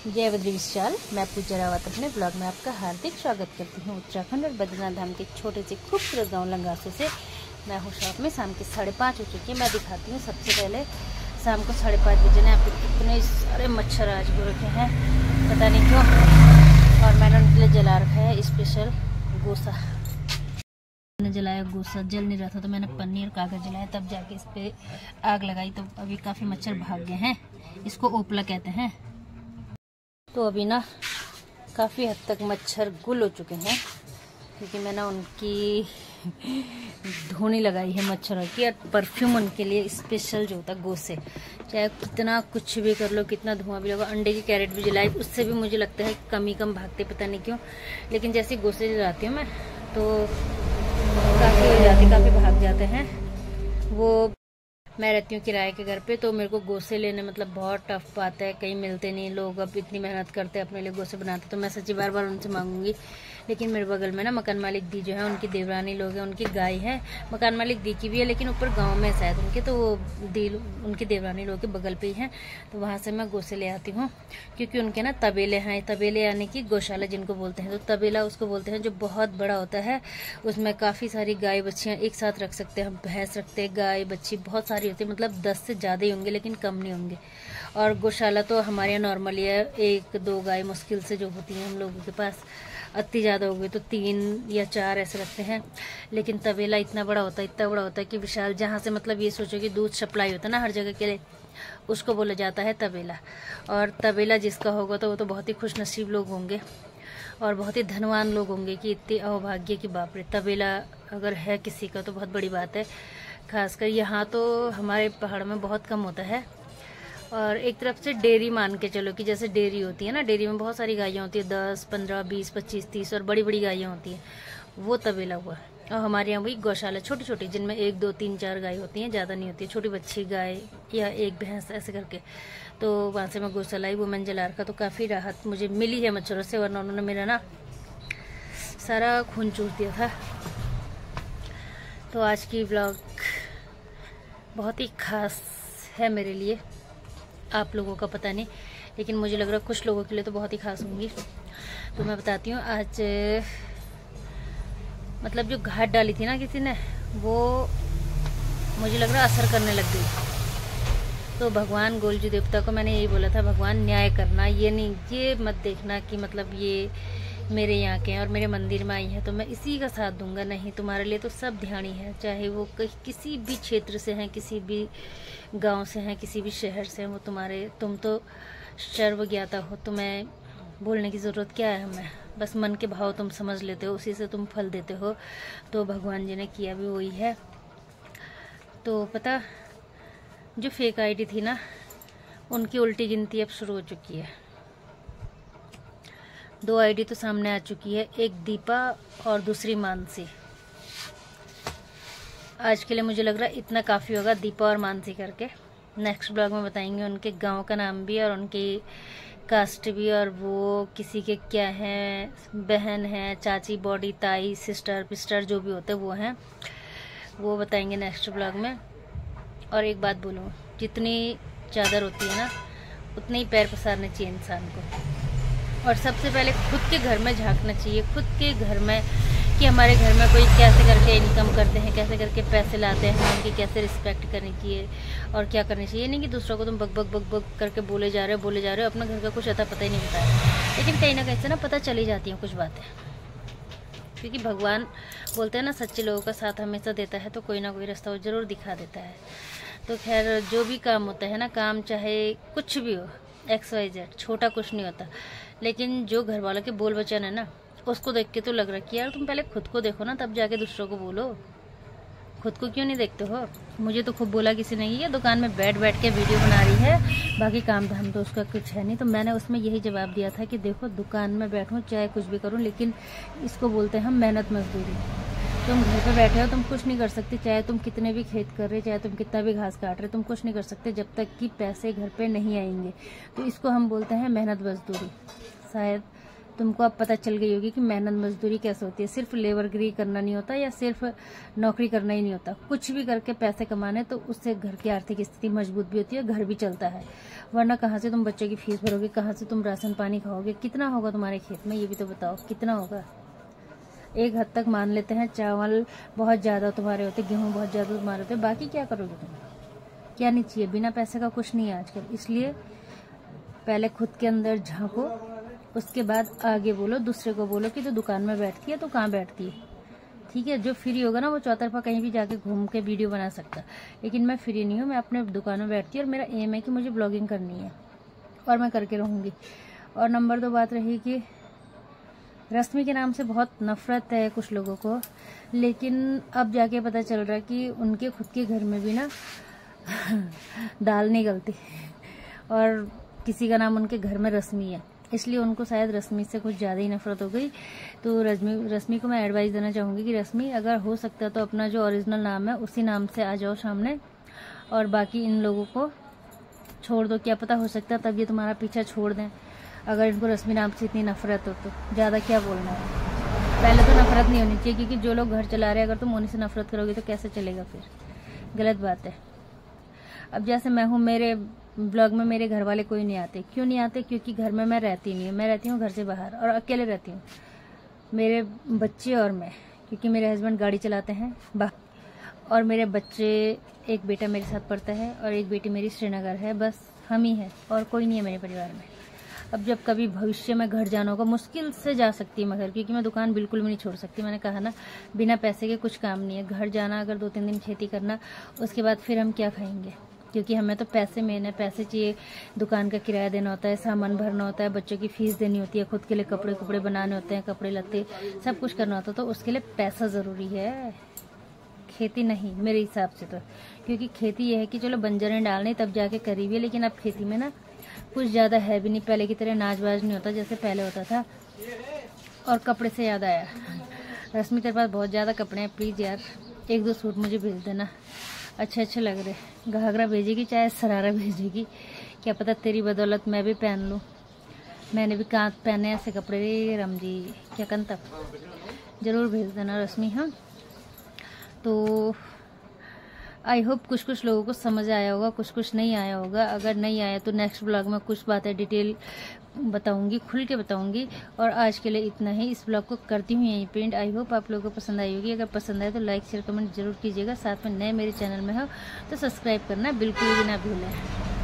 जय बद्री विशाल। मैं पूजा रावत अपने ब्लॉग में आपका हार्दिक स्वागत करती हूँ। उत्तराखंड और बद्रीनाथ धाम के छोटे से खूबसूरत गांव लंगासू से मैं हूँ शॉप में। शाम के 5:30 हो चुकी है। मैं दिखाती हूँ सबसे पहले शाम को 5:30 बजे यहाँ पे कितने सारे मच्छर आज हो रखे हैं, पता नहीं क्यों। और मैंने उनके लिए जला रखा है स्पेशल गोसा। मैंने जलाया गोसा, जल नहीं रहा था तो मैंने पन्नी और कागज जलाया, तब जाके इस पे आग लगाई। तो अभी काफ़ी मच्छर भाग गए हैं। इसको ओपला कहते हैं। तो अभी ना काफ़ी हद तक मच्छर गुल हो चुके हैं, क्योंकि मैंने उनकी धुनी लगाई है मच्छरों की। और परफ्यूम उनके लिए स्पेशल जो होता है गोसे, चाहे कितना कुछ भी कर लो, कितना धुआं भी लगा। अंडे की कैरेट भी जलाई, उससे भी मुझे लगता है कम भागते, पता नहीं क्यों। लेकिन जैसे गोसे जलाती हूँ मैं तो काफ़ी हो जाते, काफ़ी भाग जाते हैं। वो मैं रहती हूँ किराए के घर पे, तो मेरे को गोसे लेने मतलब बहुत टफ बात है, कहीं मिलते नहीं। लोग अब इतनी मेहनत करते हैं अपने लिए गोसे बनाते, तो मैं सच्ची बार बार उनसे मांगूंगी। लेकिन मेरे बगल में ना मकान मालिक दी जो है, उनकी देवरानी लोग हैं, उनकी गाय है। मकान मालिक दी की भी है, लेकिन ऊपर गांव में शायद उनके, तो वो दी उनकी देवरानी लोग के बगल पे ही हैं। तो वहाँ से मैं गोसे ले आती हूँ, क्योंकि उनके ना तबेले हैं। तबेले यानी कि गौशाला जिनको बोलते हैं। तो तबेला उसको बोलते हैं जो बहुत बड़ा होता है। उसमें काफ़ी सारी गाय बच्चियाँ एक साथ रख सकते हैं हम। भैंस रखते हैं, गाय बच्ची बहुत सारी होती है, मतलब 10 से ज़्यादा ही होंगे, लेकिन कम नहीं होंगे। और गौशाला तो हमारे यहाँ नॉर्मली है, 1-2 गाय मुश्किल से जो होती हैं हम लोगों के पास। अति ज़्यादा हो गई तो 3 या 4 ऐसे रखते हैं। लेकिन तबेला इतना बड़ा होता है कि विशाल, जहाँ से मतलब ये सोचो कि दूध सप्लाई होता है ना हर जगह के लिए, उसको बोला जाता है तबेला। और तबेला जिसका होगा तो वो तो बहुत ही खुशनसीब लोग होंगे और बहुत ही धनवान लोग होंगे कि इतने अभाग्य की बाप रे। तबेला अगर है किसी का तो बहुत बड़ी बात है। खासकर यहाँ तो हमारे पहाड़ में बहुत कम होता है। और एक तरफ से डेयरी मान के चलो कि जैसे डेयरी होती है ना, डेयरी में बहुत सारी गायें होती है, 10, 15, 20, 25, 30 और बड़ी बड़ी गायें होती हैं, वो तबेला हुआ। और हमारे यहाँ वही गौशाला छोटी छोटी, जिनमें 1, 2, 3, 4 गाय होती हैं, ज़्यादा नहीं होती है। छोटी बच्ची गाय या एक भैंस ऐसे करके। तो वहाँ से मैं गोसा लाई, वो मैंने जला रखा। तो काफ़ी राहत मुझे मिली है मच्छरों से, वरना उन्होंने मेरा ना सारा खून चूस दिया था। तो आज की व्लॉग बहुत ही खास है मेरे लिए, आप लोगों का पता नहीं, लेकिन मुझे लग रहा है कुछ लोगों के लिए तो बहुत ही खास होंगी। तो मैं बताती हूँ। आज मतलब जो घाट डाली थी ना किसी ने, वो मुझे लग रहा असर करने लग गई। तो भगवान गोलजू देवता को मैंने यही बोला था, भगवान न्याय करना, ये नहीं, ये मत देखना कि मतलब ये मेरे यहाँ के हैं और मेरे मंदिर में आई है तो मैं इसी का साथ दूंगा। नहीं, तुम्हारे लिए तो सब ध्यान ही है, चाहे वो किसी भी क्षेत्र से हैं, किसी भी गांव से हैं, किसी भी शहर से हैं, वो तुम्हारे, तुम तो सर्वज्ञाता हो, तुम्हें बोलने की ज़रूरत क्या है हमें। बस मन के भाव तुम समझ लेते हो, उसी से तुम फल देते हो। तो भगवान जी ने किया भी वही है। तो पता, जो फेक आईडी थी ना, उनकी उल्टी गिनती अब शुरू हो चुकी है। 2 आईडी तो सामने आ चुकी है, एक दीपा और दूसरी मानसी। आज के लिए मुझे लग रहा है इतना काफ़ी होगा, दीपा और मानसी करके। नेक्स्ट ब्लॉग में बताएंगे उनके गांव का नाम भी और उनकी कास्ट भी, और वो किसी के क्या हैं, बहन हैं, चाची, बॉडी, ताई, सिस्टर, पिस्टर, जो भी होते हैं वो हैं, वो बताएंगे नेक्स्ट ब्लॉग में। और एक बात बोलूँ, जितनी चादर होती है ना, उतने ही पैर पसारने चाहिए इंसान को। और सबसे पहले खुद के घर में झांकना चाहिए, खुद के घर में, कि हमारे घर में कोई कैसे करके इनकम करते हैं, कैसे करके पैसे लाते हैं, उनकी कैसे रिस्पेक्ट करनी चाहिए और क्या करनी चाहिए। नहीं कि दूसरों को तुम बक बक बक बक करके बोले जा रहे हो, अपना घर का कुछ अता पता ही नहीं बताया। लेकिन कहीं ना कहीं से ना पता चली जाती हैं कुछ बातें, क्योंकि भगवान बोलते हैं ना, सच्चे लोगों का साथ हमेशा देता है, तो कोई ना कोई रास्ता वो जरूर दिखा देता है। तो खैर, जो भी काम होता है ना, काम चाहे कुछ भी हो, XYZ, छोटा कुछ नहीं होता। लेकिन जो घर वालों के बोल वचन है ना, उसको देख के तो लग रहा है कि यार तुम पहले खुद को देखो ना, तब जाके दूसरों को बोलो। खुद को क्यों नहीं देखते हो। मुझे तो खूब बोला किसी ने, ये दुकान में बैठ बैठ के वीडियो बना रही है, बाकी काम धाम तो उसका कुछ है नहीं। तो मैंने उसमें यही जवाब दिया था कि देखो, दुकान में बैठूँ चाहे कुछ भी करूँ, लेकिन इसको बोलते हैं हम मेहनत मजदूरी। तुम घर पे बैठे हो, तुम कुछ नहीं कर सकते, चाहे तुम कितने भी खेत कर रहे, चाहे तुम कितना भी घास काट रहे, तुम कुछ नहीं कर सकते जब तक कि पैसे घर पे नहीं आएंगे। तो इसको हम बोलते हैं मेहनत मजदूरी। शायद तुमको अब पता चल गई होगी कि मेहनत मजदूरी कैसे होती है। सिर्फ लेबरगिरी करना नहीं होता या सिर्फ नौकरी करना ही नहीं होता, कुछ भी करके पैसे कमाने तो उससे घर की आर्थिक स्थिति मजबूत भी होती है, घर भी चलता है। वरना कहाँ से तुम बच्चों की फीस भरोगे, कहाँ से तुम राशन पानी खाओगे, कितना होगा तुम्हारे खेत में, ये भी तो बताओ कितना होगा। एक हद तक मान लेते हैं चावल बहुत ज़्यादा तुम्हारे होते, गेहूँ बहुत ज़्यादा तुम्हारे होते, बाकी क्या करोगे तुम, क्या नहीं चाहिए, बिना पैसे का कुछ नहीं है आजकल। इसलिए पहले खुद के अंदर झांको, उसके बाद आगे बोलो, दूसरे को बोलो कि तो दुकान में बैठती है तो कहाँ बैठती है, ठीक है। जो फ्री होगा ना वो चौतरफा कहीं भी जाके घूम के वीडियो बना सकता, लेकिन मैं फ्री नहीं हूँ, मैं अपने दुकान में बैठती हूँ और मेरा एम है कि मुझे ब्लॉगिंग करनी है और मैं करके रहूँगी। और नंबर 2 बात रही कि रश्मि के नाम से बहुत नफरत है कुछ लोगों को, लेकिन अब जाके पता चल रहा है कि उनके खुद के घर में भी ना दाल नहीं गलती और किसी का नाम उनके घर में रश्मि है, इसलिए उनको शायद रश्मि से कुछ ज़्यादा ही नफरत हो गई। तो रश्मि को मैं एडवाइस देना चाहूँगी कि रश्मि अगर हो सकता है तो अपना जो ओरिजिनल नाम है उसी नाम से आ जाओ सामने, और बाकी इन लोगों को छोड़ दो। क्या पता हो सकता है तब ये तुम्हारा पीछा छोड़ दें, अगर इनको रश्मि नाम से इतनी नफरत हो तो। ज़्यादा क्या बोलना है, पहले तो नफरत नहीं होनी चाहिए, क्योंकि जो लोग घर चला रहे हैं अगर तुम उन्हीं से नफरत करोगे तो कैसे चलेगा, फिर गलत बात है। अब जैसे मैं हूँ, मेरे ब्लॉग में मेरे घर वाले कोई नहीं आते, क्यों नहीं आते, क्योंकि घर में मैं रहती नहीं हूँ, मैं रहती हूँ घर से बाहर और अकेले रहती हूँ, मेरे बच्चे और मैं, क्योंकि मेरे हस्बैंड गाड़ी चलाते हैं बाहर, और मेरे बच्चे, एक बेटा मेरे साथ पढ़ता है और एक बेटी मेरी श्रीनगर है, बस हम ही हैं और कोई नहीं है मेरे परिवार में। अब जब कभी भविष्य में घर जाना होगा, मुश्किल से जा सकती है मैं घर, क्योंकि मैं दुकान बिल्कुल भी नहीं छोड़ सकती, मैंने कहा ना बिना पैसे के कुछ काम नहीं है। घर जाना अगर 2-3 दिन खेती करना, उसके बाद फिर हम क्या खाएंगे, क्योंकि हमें तो पैसे मेन है, पैसे चाहिए, दुकान का किराया देना होता है, सामान भरना होता है, बच्चों की फीस देनी होती है, खुद के लिए कपड़े बनाने होते हैं, कपड़े लत्ते सब कुछ करना होता है, तो उसके लिए पैसा ज़रूरी है, खेती नहीं मेरे हिसाब से तो। क्योंकि खेती ये है कि चलो बंजरें डालने तब जाके करी हुई है, लेकिन अब खेती में ना कुछ ज़्यादा है भी नहीं, पहले की तरह नाच-बाज नहीं होता जैसे पहले होता था। और कपड़े से याद आया, रश्मि तेरे पास बहुत ज़्यादा कपड़े हैं, प्लीज़ यार 1-2 सूट मुझे भेज देना, अच्छे लग रहे। घाघरा भेजेगी चाहे सरारा भेजेगी, क्या पता तेरी बदौलत मैं भी पहन लूँ, मैंने भी कहाँ पहने ऐसे कपड़े राम जी, क्या कन तब ज़रूर भेज देना रश्मि। हाँ, तो आई होप कुछ लोगों को समझ आया होगा, कुछ नहीं आया होगा। अगर नहीं आया तो नेक्स्ट ब्लॉग में कुछ बातें डिटेल बताऊंगी, खुल के बताऊंगी। और आज के लिए इतना ही, इस ब्लॉग को करती हूँ यहीं पेंट। आई होप आप लोगों को पसंद आई होगी, अगर पसंद आए तो लाइक शेयर कमेंट जरूर कीजिएगा। साथ में नए मेरे चैनल में हो तो सब्सक्राइब करना बिल्कुल भी ना भूलें।